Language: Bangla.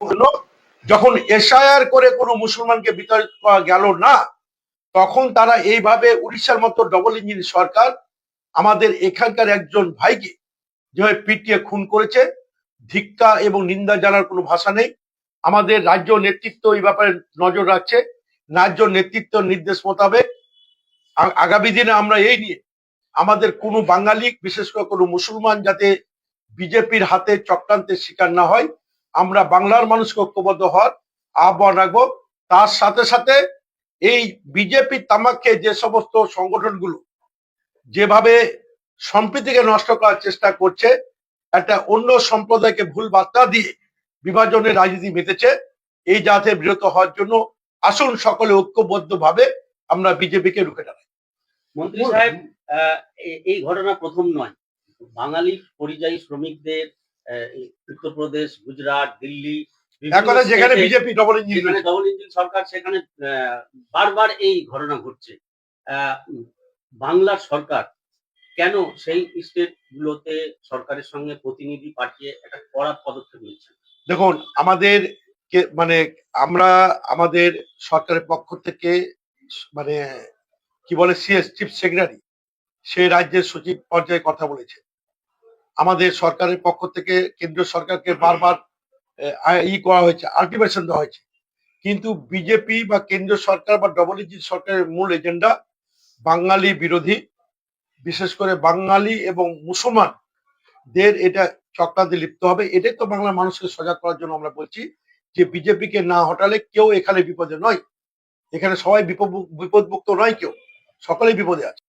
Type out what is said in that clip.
জন্য যখন এসআইআর করে কোনো মুসলমানকে বিতাড়িত করা গেল না, তখন তারা এইভাবে উড়িষ্যার মতো ডবল ইঞ্জিন সরকার আমাদের এখানকার একজন ভাইকে যেভাবে পিটিয়ে খুন করেছে, ধিক্কার এবং নিন্দা জানার কোনো ভাষা নেই। আমাদের রাজ্য নেতৃত্ব এই ব্যাপারে নজর রাখছে। রাজ্য নেতৃত্ব নির্দেশ মোতাবেক আগামী দিনে আমরা এই নিয়ে আমাদের কোনো বাঙালি, বিশেষ করে কোনো মুসলমান যাতে বিজেপির হাতে চক্রান্তের শিকার না হয়, আমরা বাংলার মানুষকে ঐক্যবদ্ধ হওয়ার আহ্বান রাখবো। তার সাথে সাথে এই বিজেপি তামাককে যে সমস্ত সংগঠনগুলো যেভাবে সম্প্রীতিকে নষ্ট করার চেষ্টা করছে, একটা অন্য সম্প্রদায়কে ভুল বার্তা দিয়ে বিভাজনের রাজনীতি মেতেছে, এই জাতে বিরত হওয়ার জন্য আসুন সকলে ঐক্যবদ্ধ ভাবে আমরা বিজেপিকে রুখে দাঁড়াই। মন্ত্রী সাহেব, এই ঘটনা প্রথম নয়। বাঙালি পরিযায়ী শ্রমিকদের উত্তরপ্রদেশ, গুজরাট, দিল্লি, যেখানে বিজেপি ডবল ইঞ্জিন সরকার, সেখানে বারবার এই ঘটনা ঘটছে। বাংলার সরকার কেন সেই স্টেট গুলোতে সরকারের সঙ্গে প্রতিনিধি পাঠিয়ে একটা কড়া পদক্ষেপ নিচ্ছে? দেখুন, আমাদের আমরা আমাদের সরকারের পক্ষ থেকে কি বলে সিএস চিফ সেক্রেটারি সে রাজ্যের সচিব পর্যায়ে কথা বলেছে। আমাদের সরকারের পক্ষ থেকে কেন্দ্রীয় সরকারকে বারবার করা হয়েছে, আলটিমেশন দেওয়া হয়েছে, কিন্তু বিজেপি বা কেন্দ্রীয় সরকার বা ডবল ইঞ্জিন সরকারের মূল এজেন্ডা বাঙালি বিরোধী, বিশেষ করে বাঙালি এবং মুসলমানদের এটা চক্রান্তে লিপ্ত হবে। এটাই তো বাংলার মানুষকে সজাগ করার জন্য আমরা বলছি যে বিজেপিকে না হটালে কেউ এখানে বিপদে নয়, এখানে সবাই বিপদমুক্ত নয়, কেউ সকলেই বিপদে আছে।